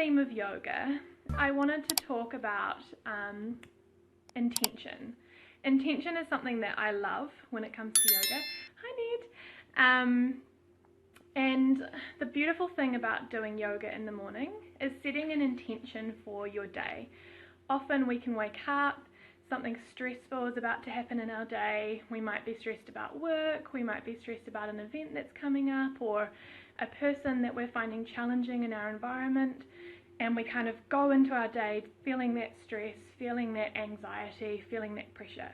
theme of yoga, I wanted to talk about intention. Intention is something that I love when it comes to yoga. Hi, Ned. And the beautiful thing about doing yoga in the morning is setting an intention for your day. Often we can wake up, something stressful is about to happen in our day. We might be stressed about work, we might be stressed about an event that's coming up, or a person that we're finding challenging in our environment, and we kind of go into our day feeling that stress, feeling that anxiety, feeling that pressure.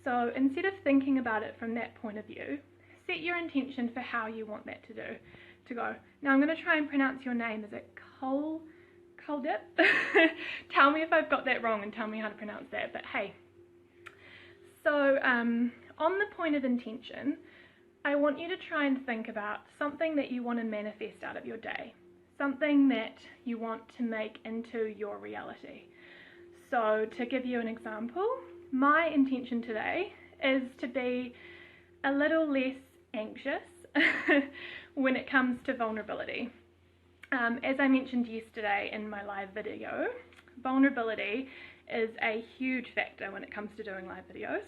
So instead of thinking about it from that point of view, set your intention for how you want that to go. Now I'm going to try and pronounce your name. Is it Coldip? Tell me if I've got that wrong and tell me how to pronounce that, but hey. So on the point of intention, I want you to try and think about something that you want to manifest out of your day, something that you want to make into your reality. So to give you an example, my intention today is to be a little less anxious when it comes to vulnerability. As I mentioned yesterday in my live video, vulnerability is a huge factor when it comes to doing live videos.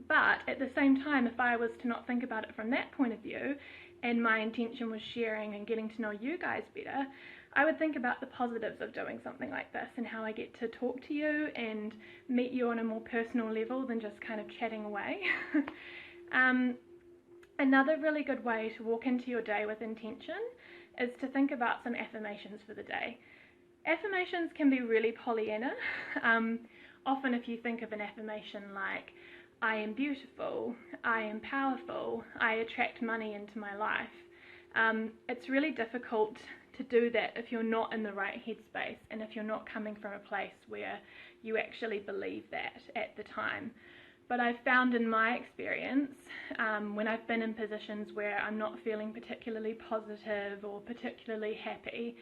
But at the same time, if I was to not think about it from that point of view, and my intention was sharing and getting to know you guys better, I would think about the positives of doing something like this and how I get to talk to you and meet you on a more personal level than just kind of chatting away. Another really good way to walk into your day with intention is to think about some affirmations for the day. Affirmations can be really Pollyanna. Often if you think of an affirmation like, I am beautiful, I am powerful, I attract money into my life, it's really difficult to do that if you're not in the right headspace and if you're not coming from a place where you actually believe that at the time. But I've found in my experience, when I've been in positions where I'm not feeling particularly positive or particularly happy,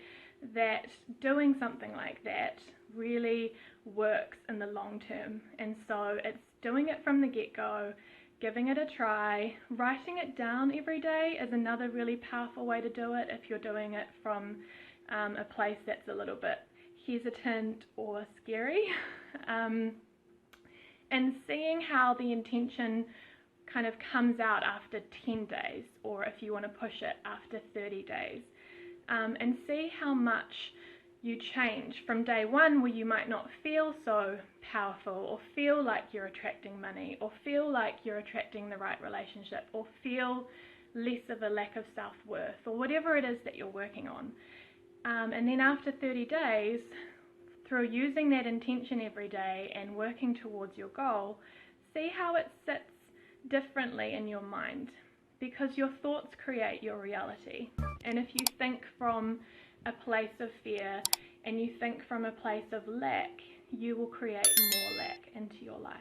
that doing something like that really works in the long term. And so it's doing it from the get-go, giving it a try. Writing it down every day is another really powerful way to do it if you're doing it from a place that's a little bit hesitant or scary. And seeing how the intention kind of comes out after 10 days, or if you want to push it after 30 days, and see how much you change from day one, where you might not feel so powerful or feel like you're attracting money or feel like you're attracting the right relationship or feel less of a lack of self-worth or whatever it is that you're working on. And then after 30 days, through using that intention every day and working towards your goal, see how it sits differently in your mind, because your thoughts create your reality. And if you think from a place of fear and you think from a place of lack, you will create more lack into your life.